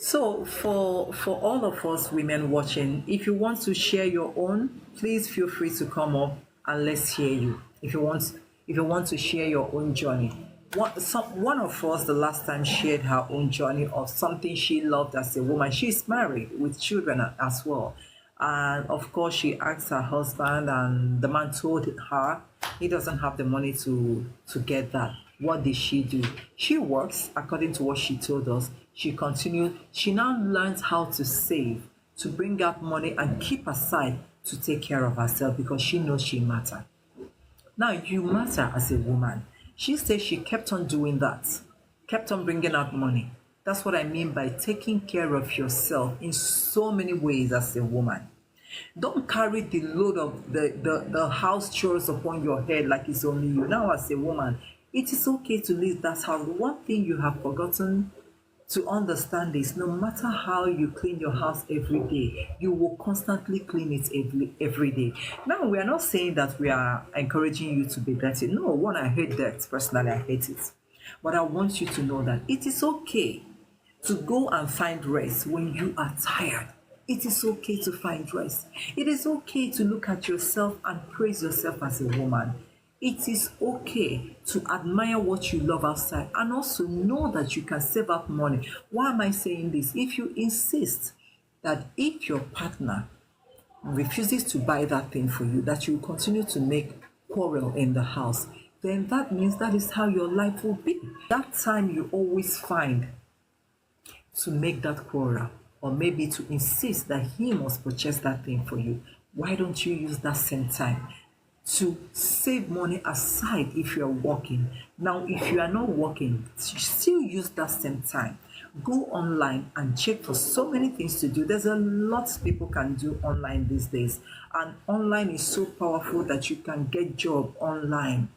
So for all of us women watching, if you want to share your own, please feel free to come up and let's hear you. If you want to share your own journey. One of us the last time shared her own journey of something she loved as a woman. She's married with children as well. And of course, she asked her husband, and the man told her he doesn't have the money to get that. What did she do? She works according to what she told us. She continued. She now learns how to save, to bring out money and keep aside to take care of herself because she knows she matters. Now you matter as a woman. She says she kept on doing that, kept on bringing out money. That's what I mean by taking care of yourself in so many ways as a woman. Don't carry the load of the house chores upon your head like it's only you. Now, as a woman, it is okay to leave that house. One thing you have forgotten to understand is no matter how you clean your house every day, you will constantly clean it every day. Now, we are not saying that we are encouraging you to be dirty. No, one, I hate that. Personally, I hate it. But I want you to know that it is okay to go and find rest when you are tired. It is okay to find rest. It is okay to look at yourself and praise yourself as a woman. It is okay to admire what you love outside and also know that you can save up money. Why am I saying this? If you insist that if your partner refuses to buy that thing for you, that you continue to make quarrel in the house, then that means that is how your life will be. That time you always find to make that quarrel or maybe to insist that he must purchase that thing for you. Why don't you use that same time to save money aside if you're working? Now, if you are not working, still use that same time. Go online and check for so many things to do. There's a lot people can do online these days, and online is so powerful that you can get job online.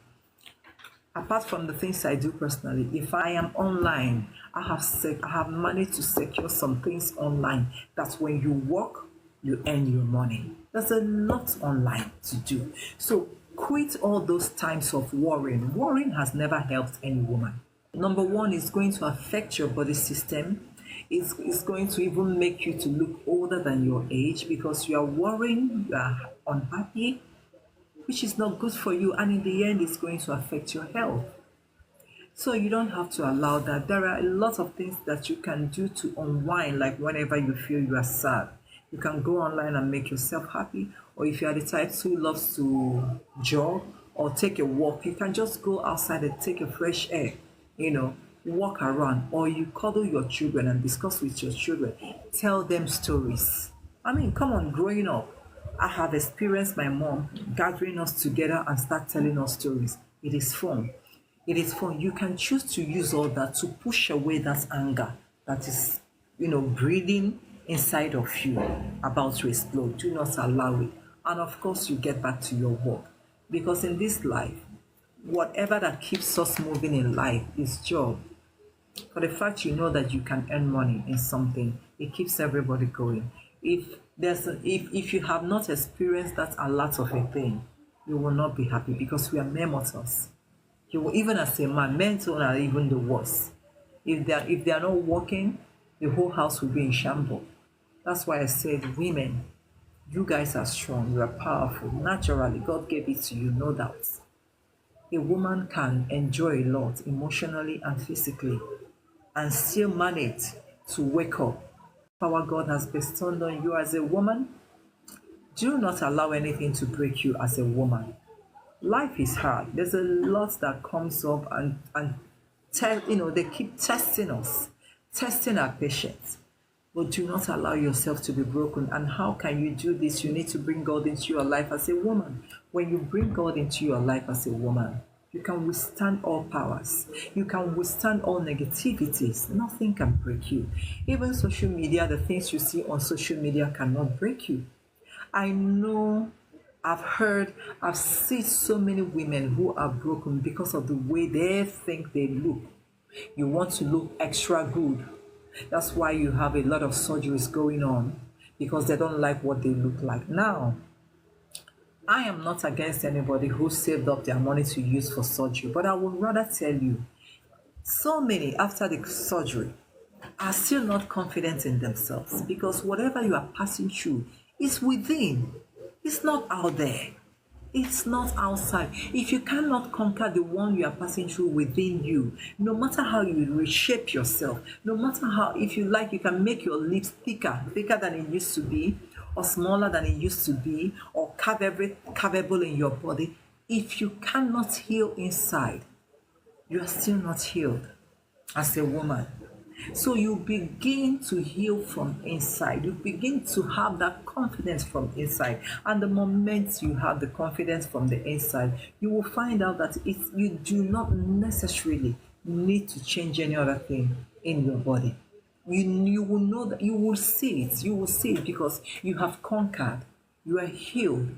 Apart from the things I do personally, if I am online, I have managed to secure some things online. That's when you work, you earn your money. There's a lot online to do. So quit all those times of worrying. Worrying has never helped any woman. Number one, it's going to affect your body system. It's going to even make you to look older than your age because you are worrying, you are unhappy, which is not good for you, and in the end it's going to affect your health. So you don't have to allow that. There are a lot of things that you can do to unwind, like whenever you feel you are sad. You can go online and make yourself happy, or if you are the type who loves to jog or take a walk, you can just go outside and take a fresh air, walk around, or you cuddle your children and discuss with your children. Tell them stories. I mean, come on, growing up, I have experienced my mom gathering us together and start telling us stories. It is fun. It is fun. You can choose to use all that to push away that anger that is, breathing inside of you about to explode. Do not allow it. And of course, you get back to your work. Because in this life, whatever that keeps us moving in life is job. For the fact you know that you can earn money in something, it keeps everybody going. If you have not experienced that a lot of a thing, you will not be happy because we are mere mortals. You will, even as a man, men are even the worst. If they are not working, the whole house will be in shambles. That's why I said, women, you guys are strong, you are powerful. Naturally, God gave it to you, no doubt. A woman can enjoy a lot emotionally and physically and still manage to wake up. Power God has bestowed on you as a woman. Do not allow anything to break you as a woman. Life is hard. There's a lot that comes up and they keep testing us, testing our patience. But do not allow yourself to be broken. And how can you do this? You need to bring God into your life as a woman. When you bring God into your life as a woman, you can withstand all powers. You can withstand all negativities. Nothing can break you. Even social media, the things you see on social media cannot break you. I know, I've seen so many women who are broken because of the way they think they look. You want to look extra good. That's why you have a lot of surgeries going on, because they don't like what they look like. Now, I am not against anybody who saved up their money to use for surgery, but I would rather tell you, so many after the surgery, are still not confident in themselves, because whatever you are passing through is within, it's not out there. It's not outside. If you cannot conquer the one you are passing through within you, no matter how you reshape yourself, no matter how, if you like, you can make your lips thicker than it used to be, or smaller than it used to be, or carve every carvable in your body. If you cannot heal inside, you are still not healed as a woman. So you begin to heal from inside. You begin to have that confidence from inside. And the moment you have the confidence from the inside, you will find out that you do not necessarily need to change any other thing in your body. You will know that, you will see it. You will see it because you have conquered. You are healed.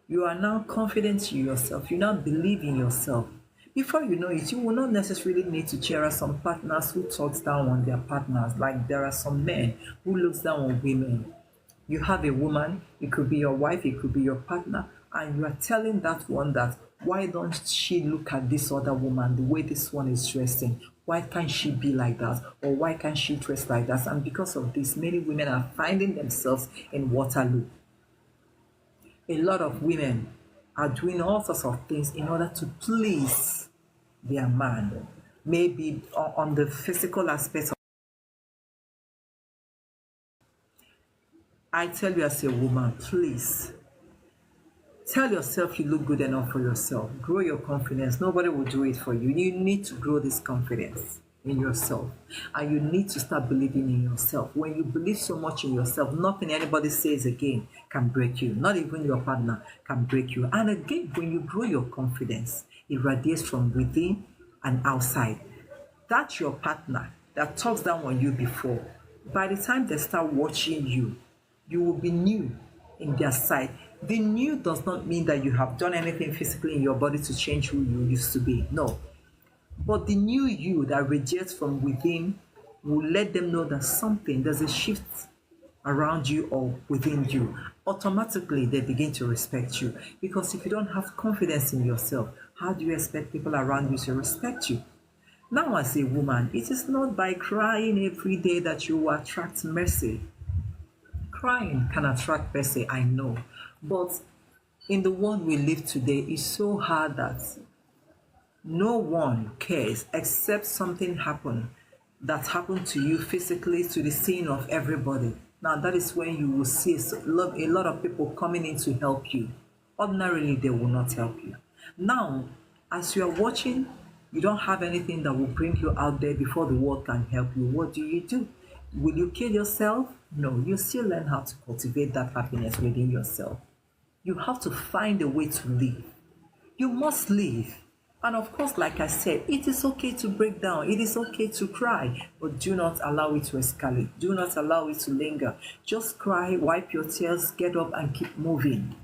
You are now confident in yourself. You now believe in yourself. Before you know it, you will not necessarily need to cheer some partners who talks down on their partners. Like there are some men who looks down on women. You have a woman, it could be your wife, it could be your partner, and you are telling that one that, why don't she look at this other woman the way this one is dressing? Why can't she be like that? Or why can't she dress like that? And because of this, many women are finding themselves in Waterloo. A lot of women are doing all sorts of things in order to please their man. Maybe on the physical aspect. I tell you as a woman, please, tell yourself you look good enough for yourself. Grow your confidence. Nobody will do it for you. You need to grow this confidence in yourself. And you need to start believing in yourself. When you believe so much in yourself, nothing anybody says again can break you. Not even your partner can break you. And again, when you grow your confidence, it radiates from within and outside. That's your partner that talks down on you before. By the time they start watching you, you will be new in their sight. The new does not mean that you have done anything physically in your body to change who you used to be. No. But the new you that radiates from within will let them know that there's a shift around you or within you. Automatically, they begin to respect you. Because if you don't have confidence in yourself, how do you expect people around you to respect you? Now, as a woman, it is not by crying every day that you will attract mercy. Crying can attract mercy, I know. But in the world we live today, it's so hard that no one cares except something happened to you physically to the scene of everybody. Now, that is when you will see a lot of people coming in to help you. Ordinarily, they will not help you. Now, as you are watching, you don't have anything that will bring you out there before the world can help you. What do? Will you kill yourself? No, you still learn how to cultivate that happiness within yourself. You have to find a way to live. You must live. And of course, like I said, it is okay to break down. It is okay to cry, but do not allow it to escalate. Do not allow it to linger. Just cry, wipe your tears, get up and keep moving.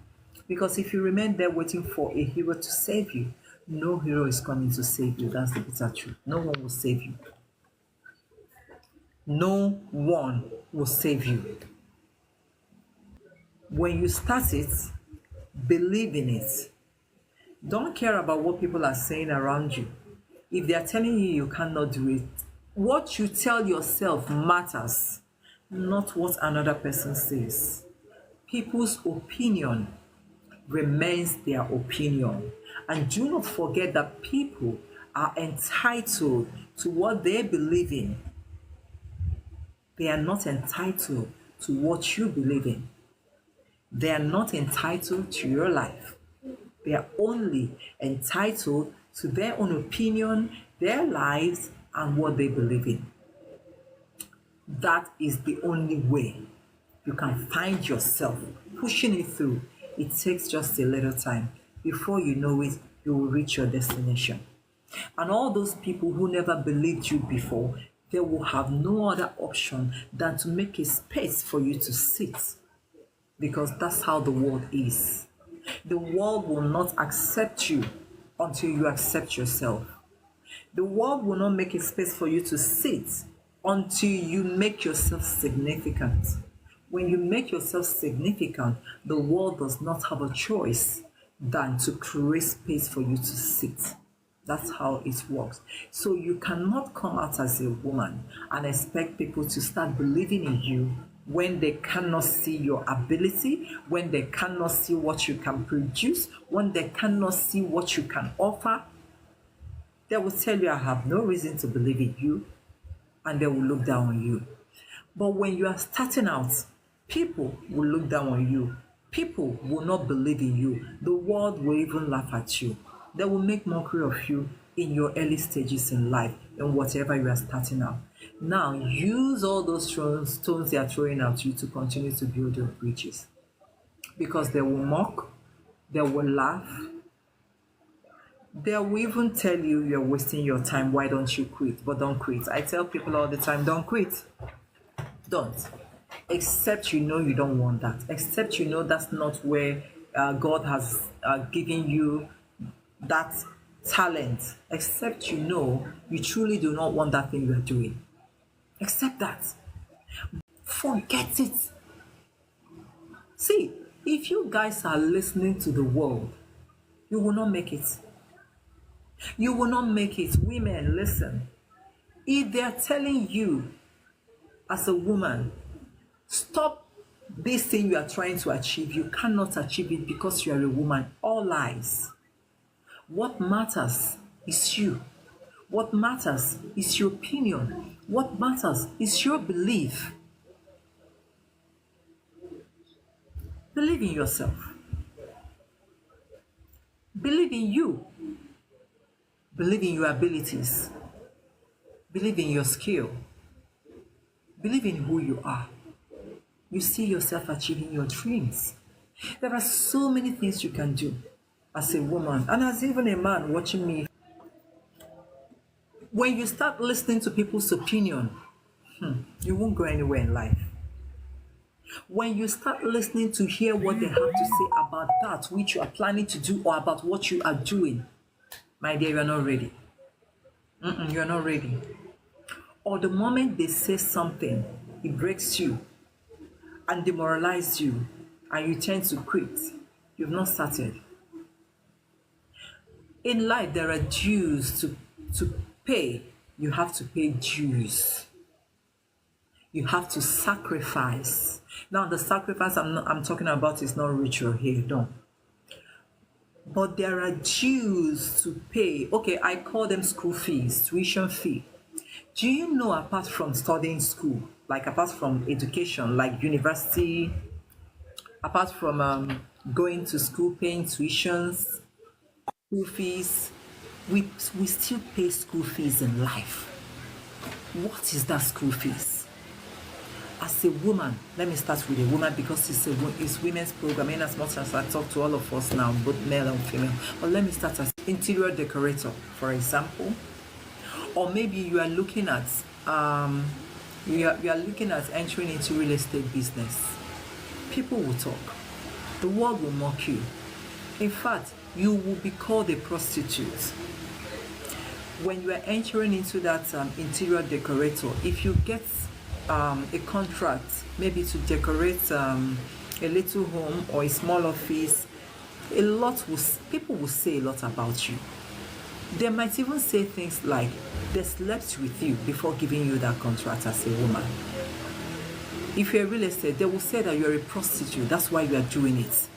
Because if you remain there waiting for a hero to save you, no hero is coming to save you. That's the bitter truth. No one will save you. No one will save you. When you start it, believe in it. Don't care about what people are saying around you. If they are telling you you cannot do it, what you tell yourself matters, not what another person says. People's opinion remains their opinion. And do not forget that people are entitled to what they believe in. They are not entitled to what you believe in. They are not entitled to your life. They are only entitled to their own opinion, their lives, and what they believe in. That is the only way you can find yourself pushing it through. It takes just a little time. Before you know it, you will reach your destination. And all those people who never believed you before, they will have no other option than to make a space for you to sit. Because that's how the world is. The world will not accept you until you accept yourself. The world will not make a space for you to sit until you make yourself significant. When you make yourself significant, the world does not have a choice than to create space for you to sit. That's how it works. So you cannot come out as a woman and expect people to start believing in you when they cannot see your ability, when they cannot see what you can produce, when they cannot see what you can offer. They will tell you, I have no reason to believe in you, and they will look down on you. But when you are starting out, people will look down on you. People will not believe in you. The world will even laugh at you. They will make mockery of you in your early stages in life and whatever you are starting out. Now, use all those stones they are throwing at you to continue to build your bridges. Because they will mock, they will laugh, they will even tell you you're wasting your time. Why don't you quit? But don't quit. I tell people all the time, don't quit. Don't. Except you know you don't want that. Except you know that's not where God has given you that talent. Except you know you truly do not want that thing you are doing. Accept that. Forget it. See, if you guys are listening to the world, you will not make it. You will not make it. Women, listen. If they are telling you as a woman, stop this thing you are trying to achieve, you cannot achieve it because you are a woman. All lies. What matters is you. What matters is your opinion. What matters is your belief. Believe in yourself. Believe in you. Believe in your abilities. Believe in your skill. Believe in who you are. You see yourself achieving your dreams. There are so many things you can do as a woman and as even a man watching me. When you start listening to people's opinion, you won't go anywhere in life. When you start listening to hear what they have to say about that which you are planning to do or about what you are doing, my dear, you are not ready. You are not ready. Or the moment they say something, it breaks you and demoralizes you, and you tend to quit. You've not started. In life, there are dues to pay. You have to pay dues. You have to sacrifice. Now, the sacrifice I'm talking about is not ritual here, no. But there are dues to pay. Okay, I call them school fees, tuition fee. Do you know, apart from studying school, like apart from education, like university, apart from going to school, paying tuitions, school fees, we still pay school fees in life. What is that school fees? As a woman, let me start with a woman because it's women's program, in as much as I talk to all of us now, both male and female. But let me start as interior decorator, for example. Or maybe you are looking at you are looking at entering into real estate business. People will talk. The world will mock you. In fact, you will be called a prostitute. When you are entering into that interior decorator, if you get a contract, maybe to decorate a little home or a small office, people will say a lot about you. They might even say things like they slept with you before giving you that contract as a woman. If you're a real estate, they will say that you're a prostitute. That's why you are doing it.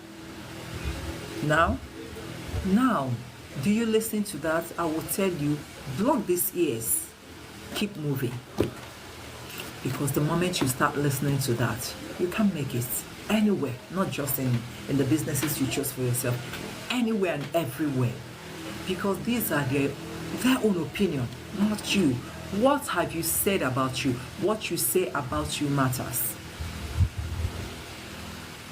Now, do you listen to that? I will tell you, block these ears. Keep moving. Because the moment you start listening to that, you can make it anywhere, not just in the businesses you chose for yourself, anywhere and everywhere. Because these are their own opinion, not you. What have you said about you? What you say about you matters.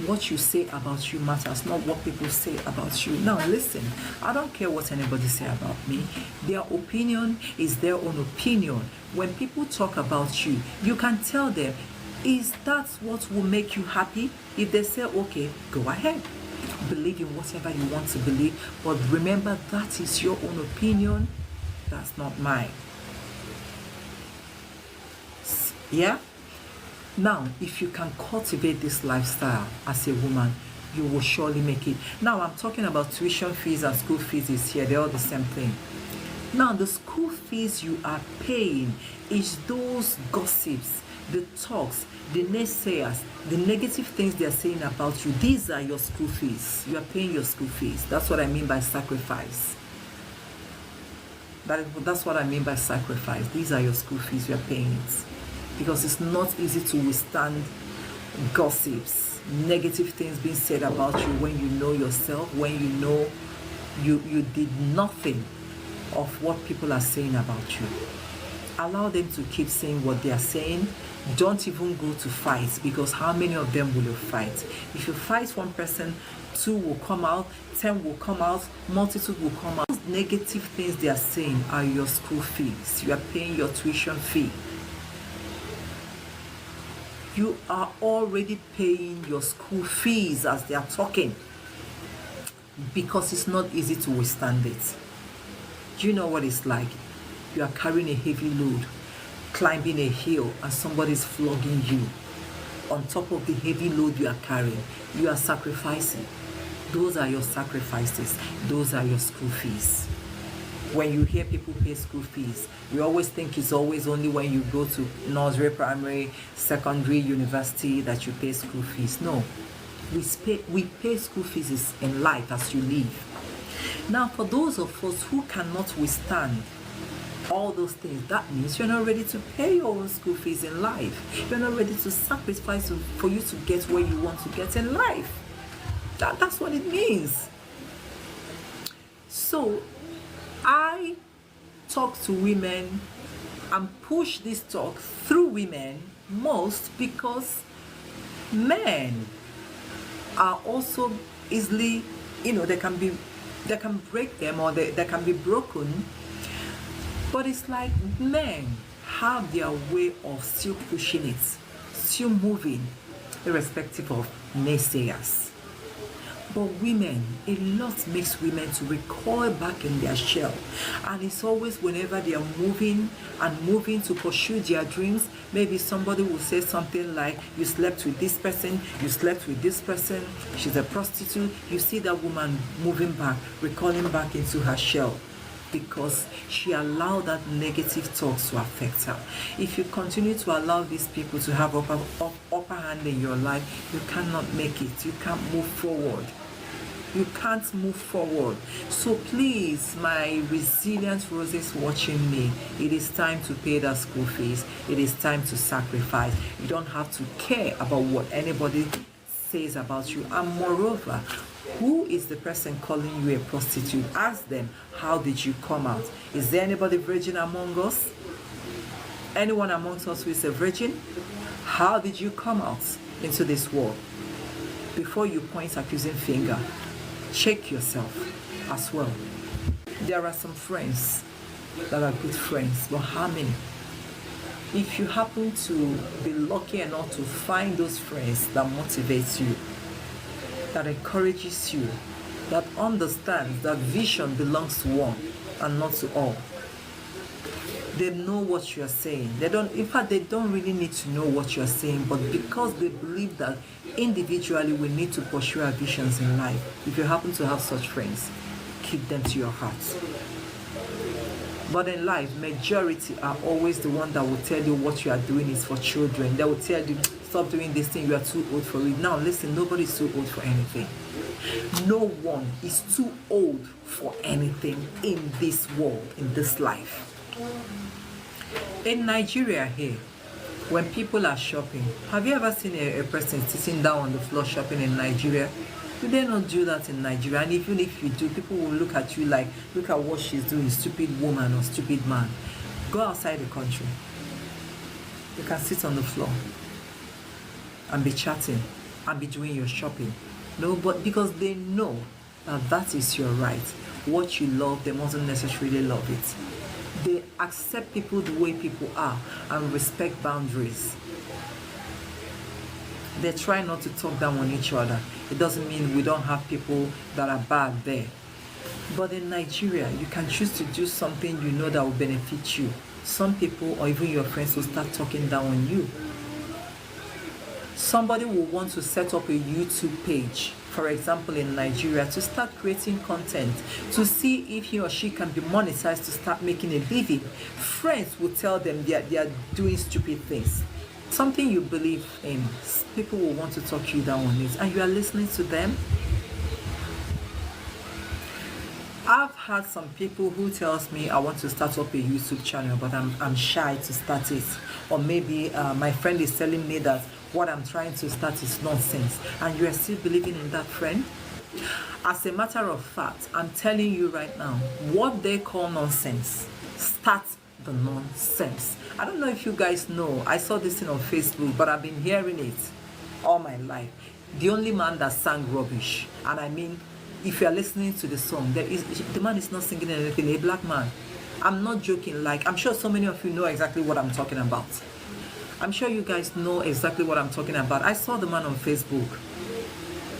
What you say about you matters, not what people say about you. Now listen, I don't care what anybody say about me. Their opinion is their own opinion. When people talk about you, you can tell them, is that what will make you happy? If they say, okay, go ahead. Believe in whatever you want to believe, but remember that is your own opinion. That's not mine. Yeah? Now, if you can cultivate this lifestyle as a woman, you will surely make it. Now, I'm talking about tuition fees and school fees is here. They're all the same thing. Now, the school fees you are paying is those gossips, the talks, the naysayers, the negative things they are saying about you. These are your school fees. You are paying your school fees. That's what I mean by sacrifice. That's what I mean by sacrifice. These are your school fees. You are paying it. Because it's not easy to withstand gossips, negative things being said about you when you know yourself, when you know you did nothing of what people are saying about you. Allow them to keep saying what they are saying. Don't even go to fight, because how many of them will you fight? If you fight one person, 2 will come out, 10 will come out, multitude will come out. Those negative things they are saying are your school fees. You are paying your tuition fee. You are already paying your school fees as they are talking, because it's not easy to withstand it. Do you know what it's like? You are carrying a heavy load, climbing a hill, and somebody's flogging you. On top of the heavy load you are carrying, you are sacrificing. Those are your sacrifices. Those are your school fees. When you hear people pay school fees, you always think it's always only when you go to nursery, primary, secondary, university that you pay school fees. No, we pay school fees in life as you live. Now, for those of us who cannot withstand all those things, that means you're not ready to pay your own school fees in life. You're not ready to sacrifice for you to get where you want to get in life. That's what it means. So I talk to women and push this talk through women most because men are also easily, they can break them, or they can be broken. But it's like men have their way of still pushing it, still moving, irrespective of naysayers. But women, a lot makes women to recoil back in their shell. And it's always whenever they are moving to pursue their dreams, maybe somebody will say something like, you slept with this person, you slept with this person, she's a prostitute. You see that woman moving back, recoiling back into her shell, because she allowed that negative talks to affect her. If you continue to allow these people to have upper hand in your life, you cannot make it. You can't move forward. You can't move forward. So please, my resilient roses watching me, it is time to pay that school fees. It is time to sacrifice. You don't have to care about what anybody says about you. And moreover, who is the person calling you a prostitute? Ask them, how did you come out? Is there anybody virgin among us? Anyone amongst us who is a virgin? How did you come out into this world? Before you point accusing finger, check yourself as well. There are some friends that are good friends, but how many? If you happen to be lucky enough to find those friends that motivates you, that encourages you, that understands that vision belongs to one and not to all. They know what you are saying. They don't really need to know what you are saying, but because they believe that individually we need to pursue our visions in life. If you happen to have such friends, keep them to your heart. But in life, majority are always the one that will tell you what you are doing is for children. They will tell you, stop doing this thing, you are too old for it. Now listen, nobody's too old for anything. No one is too old for anything in this world, in this life. In Nigeria here, when people are shopping, have you ever seen a person sitting down on the floor shopping in Nigeria? You dare not do that in Nigeria. And even if you do, people will look at you like, look at what she's doing, stupid woman or stupid man. Go outside the country. You can sit on the floor and be chatting and be doing your shopping. No, but because they know that that is your right. What you love, they mustn't necessarily love it. They accept people the way people are and respect boundaries. They try not to talk down on each other. It doesn't mean we don't have people that are bad there. But in Nigeria, you can choose to do something you know that will benefit you. Some people or even your friends will start talking down on you. Somebody will want to set up a YouTube page for example in Nigeria, to start creating content to see if he or she can be monetized to start making a living. Friends will tell them they are doing stupid things. Something you believe in, people will want to talk you down on it, and you are listening to them. I've had some people who tells me I want to start up a YouTube channel, but I'm shy to start it. Or maybe my friend is telling me that what I'm trying to start is nonsense, and you are still believing in that friend. As a matter of fact, I'm telling you right now, what they call nonsense, start the nonsense. I don't know if you guys know, I saw this thing on Facebook, but I've been hearing it all my life. The only man that sang rubbish, and I mean, if you are listening to the song, the man is not singing anything, a black man. I'm not joking. Like, I'm sure so many of you know exactly what I'm talking about. I'm sure you guys know exactly what I'm talking about. I saw the man on Facebook,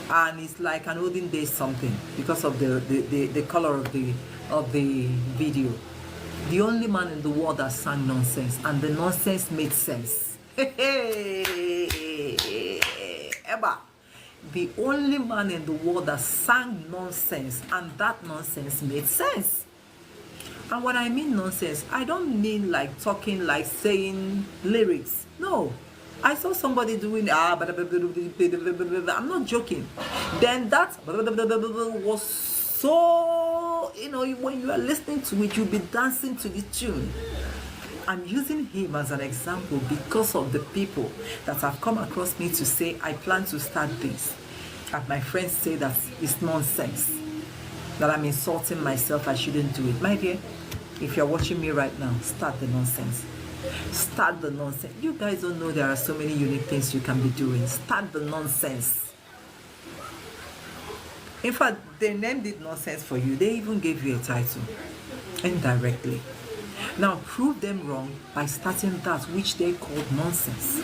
and it's like an olden days something because of the color of the video. The only man in the world that sang nonsense, and the nonsense made sense. Eba. The only man in the world that sang nonsense, and that nonsense made sense. And when I mean nonsense, I don't mean like talking, like saying lyrics. No. I saw somebody doing I'm not joking. Then that was so, when you are listening to it, you'll be dancing to the tune. I'm using him as an example because of the people that have come across me to say, I plan to start this. And my friends say that it's nonsense, that I'm insulting myself, I shouldn't do it. My dear, if you're watching me right now, start the nonsense. Start the nonsense. You guys don't know there are so many unique things you can be doing. Start the nonsense. In fact, they named it nonsense for you. They even gave you a title indirectly. Now, prove them wrong by starting that which they called nonsense.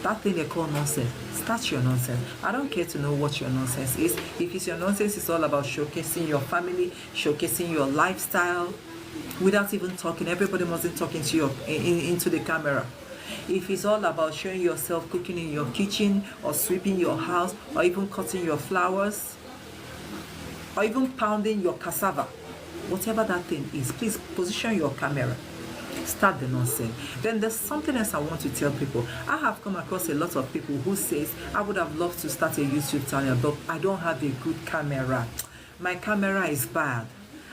That thing they call nonsense, start your nonsense. I don't care to know what your nonsense is. If it's your nonsense, it's all about showcasing your family, showcasing your lifestyle, without even talking. Everybody mustn't talk into into the camera. If it's all about showing yourself cooking in your kitchen, or sweeping your house, or even cutting your flowers, or even pounding your cassava, whatever that thing is, please position your camera. Start the nonsense. Then there's something else I want to tell people. I have come across a lot of people who says, I would have loved to start a YouTube channel, but I don't have a good camera. My camera is bad.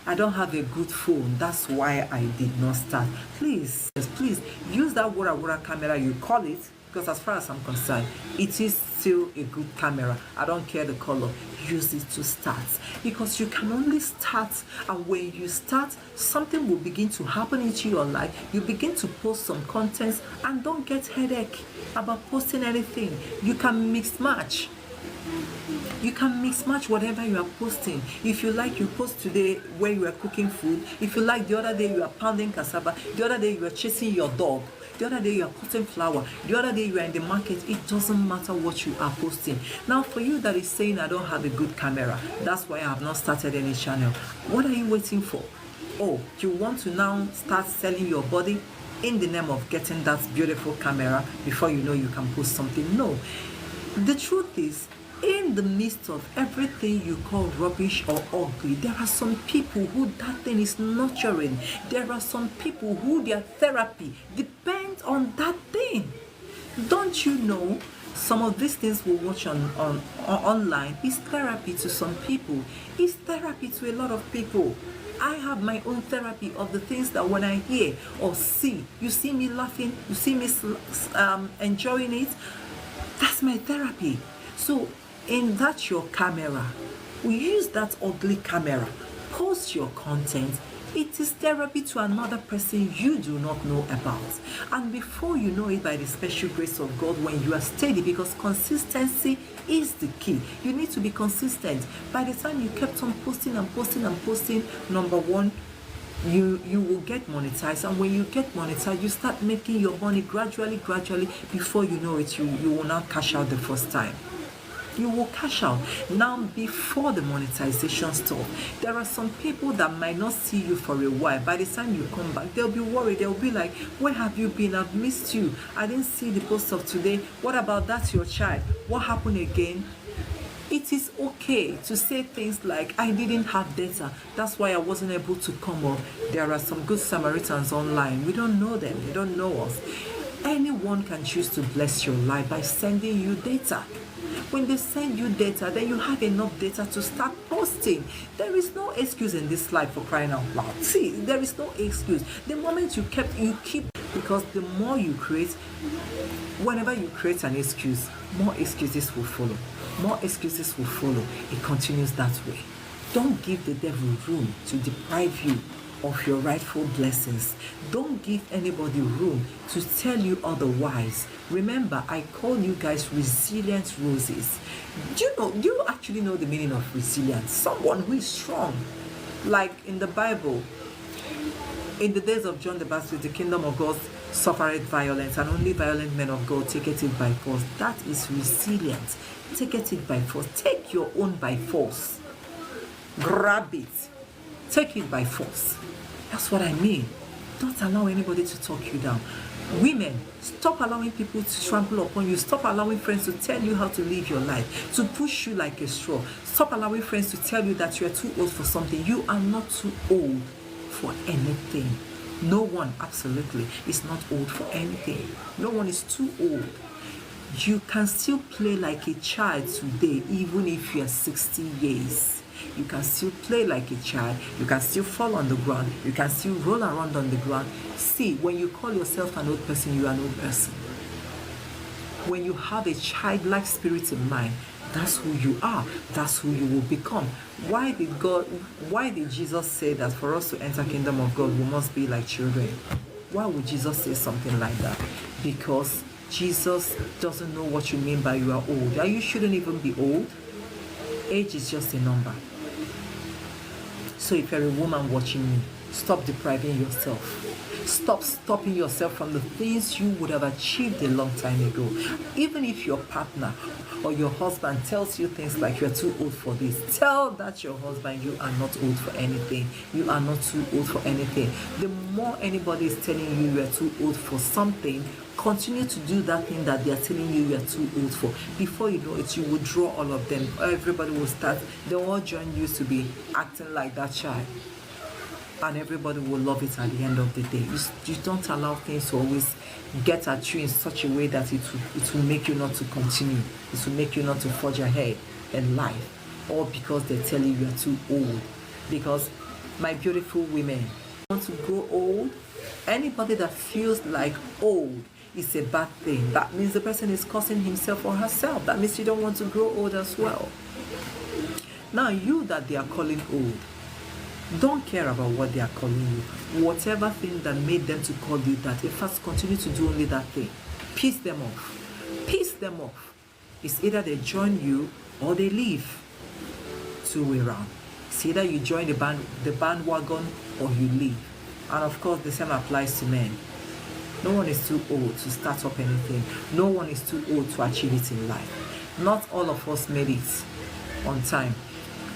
I don't have a good phone. That's why I did not start. Please use that Wura camera, you call it, because as far as I'm concerned, it is still a good camera. I don't care the color. Use it to start, because you can only start, and when you start, something will begin to happen into your life. You begin to post some contents, and don't get headache about posting anything. You can mix match. You can mix match whatever you are posting. If you like, you post today where you are cooking food. If you like, the other day you are pounding cassava. The other day you are chasing your dog. The other day you are cutting flour. The other day you are in the market. It doesn't matter what you are posting. Now, for you that is saying I don't have a good camera, that's why I have not started any channel. What are you waiting for? Oh, you want to now start selling your body in the name of getting that beautiful camera before you know you can post something? No. The truth is, in the midst of everything you call rubbish or ugly, there are some people who that thing is nurturing. There are some people who their therapy depends on that thing. Don't you know some of these things we watch online is therapy to some people. It's therapy to a lot of people. I have my own therapy of the things that when I hear or see, you see me laughing, you see me enjoying it. That's my therapy. So in that your camera, we use that ugly camera, post your content. It is therapy to another person you do not know about. And before you know it, by the special grace of God, when you are steady, because consistency is the key. You need to be consistent. By the time you kept on posting and posting and posting, number one, you will get monetized, and when you get monetized, you start making your money gradually. Before you know it, you will now cash out the first time. You will cash out. Now, before the monetization stuff, there are some people that might not see you for a while. By the time you come back, they'll be worried. They'll be like, where have you been? I've missed you. I didn't see the post of today. What about that, your child? What happened again? It is okay to say things like, I didn't have data, that's why I wasn't able to come up. There are some good Samaritans online. We don't know them, they don't know us. Anyone can choose to bless your life by sending you data. When they send you data, then you have enough data to start posting. There is no excuse in this life, for crying out loud. See, there is no excuse. The moment you keep, because the more you create, whenever you create an excuse, more excuses will follow. More excuses will follow. It continues that way. Don't give the devil room to deprive you of your rightful blessings. Don't give anybody room to tell you otherwise. Remember, I call you guys resilient roses. Do you actually know the meaning of resilience? Someone who is strong. Like in the Bible, in the days of John the Baptist, the kingdom of God suffered violence, and only violent men of God take it by force. That is resilience. Take it by force. Take your own by force. Grab it. Take it by force. That's what I mean. Don't allow anybody to talk you down. Women, stop allowing people to trample upon you. Stop allowing friends to tell you how to live your life, to push you like a straw. Stop allowing friends to tell you that you are too old for something. You are not too old for anything. No one, absolutely, is not old for anything. No one is too old. You can still play like a child today, even if you are 60 years. You can still play like a child. You can still fall on the ground. You can still roll around on the ground. See, when you call yourself an old person, you are an old person. When you have a childlike spirit in mind, that's who you are. That's who you will become. Why did Jesus say that for us to enter kingdom of God, we must be like children? Why would Jesus say something like that? Because Jesus doesn't know what you mean by you are old. You shouldn't even be old. Age is just a number. So if you're a woman watching me, stop depriving yourself. Stop stopping yourself from the things you would have achieved a long time ago. Even if your partner or your husband tells you things like you're too old for this, tell that your husband you are not old for anything. You are not too old for anything. The more anybody is telling you you are too old for something, continue to do that thing that they are telling you are too old for. Before you know it, you will draw all of them. Everybody will start. They all join you to be acting like that child. And everybody will love it at the end of the day. You don't allow things to always get at you in such a way that it will make you not to continue. It will make you not to forge ahead in life. All because they tell you are too old. Because, my beautiful women, want to grow old? Anybody that feels like old is a bad thing. That means the person is causing himself or herself. That means you don't want to grow old as well. Now, you that they are calling old, don't care about what they are calling you. Whatever thing that made them to call you that, in fact, continue to do only that thing. Piss them off. Piss them off. It's either they join you or they leave. Two way round. It's either you join the bandwagon or you leave. And of course, the same applies to men. No one is too old to start up anything. No one is too old to achieve it in life. Not all of us made it on time.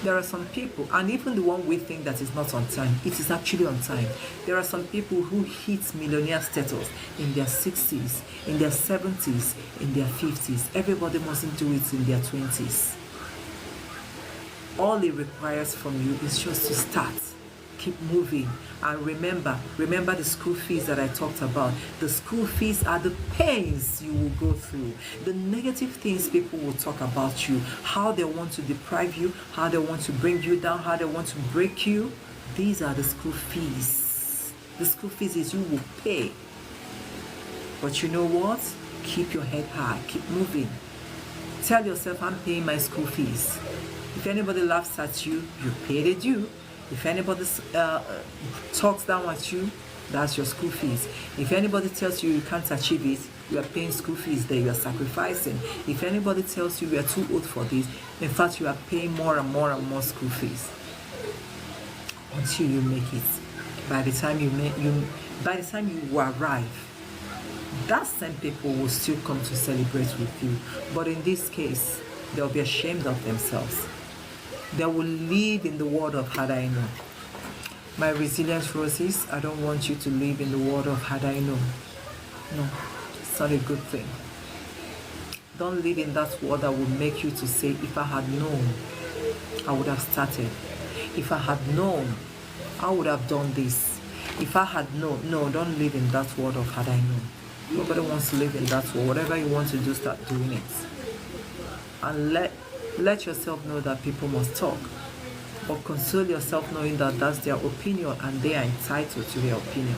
There are some people, and even the one we think that is not on time, it is actually on time. There are some people who hit millionaire status in their 60s, in their 70s, in their 50s. Everybody mustn't do it in their 20s. All it requires from you is just to start. Keep moving. And remember the school fees that I talked about. The school fees are the pains you will go through, the negative things people will talk about you, how they want to deprive you, how they want to bring you down, how they want to break you. These are the school fees. The school fees is you will pay. But you know what? Keep your head high. Keep moving. Tell yourself, I'm paying my school fees. If anybody laughs at you, you pay the due. If anybody talks down at you, that's your school fees. If anybody tells you you can't achieve it, you are paying school fees there, you are sacrificing. If anybody tells you you are too old for this, in fact, you are paying more and more and more school fees until you make it. By the time you arrive, that same people will still come to celebrate with you. But in this case, they'll be ashamed of themselves. They will live in the world of had I known. My resilient roses, I don't want you to live in the world of had I known. No, it's not a good thing. Don't live in that world that will make you to say, if I had known, I would have started. If I had known, I would have done this. If I had known. No, don't live in that world of had I known. Nobody wants to live in that world. Whatever you want to do, start doing it. And let yourself know that people must talk. But console yourself knowing that that's their opinion and they are entitled to their opinion.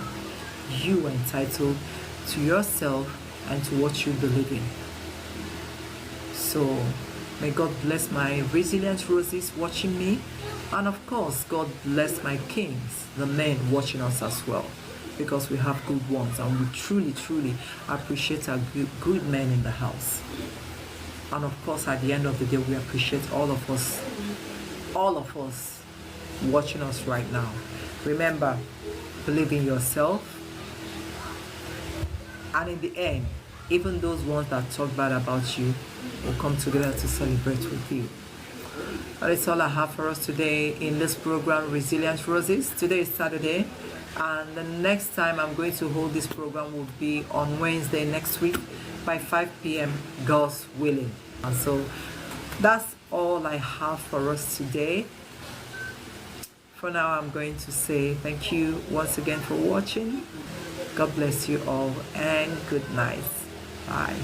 You are entitled to yourself and to what you believe in. So may God bless my resilient roses watching me. And of course, God bless my kings, the men watching us as well. Because we have good ones and we truly, truly appreciate our good men in the house. And of course, at the end of the day, we appreciate all of us watching us right now. Remember, believe in yourself. And in the end, even those ones that talk bad about you will come together to celebrate with you. That is all I have for us today in this program, Resilient Roses. Today is Saturday, and the next time I'm going to hold this program will be on Wednesday next week by 5 p.m. God's willing. And so that's all I have for us today. For now, I'm going to say thank you once again for watching. God bless you all and good night. Bye.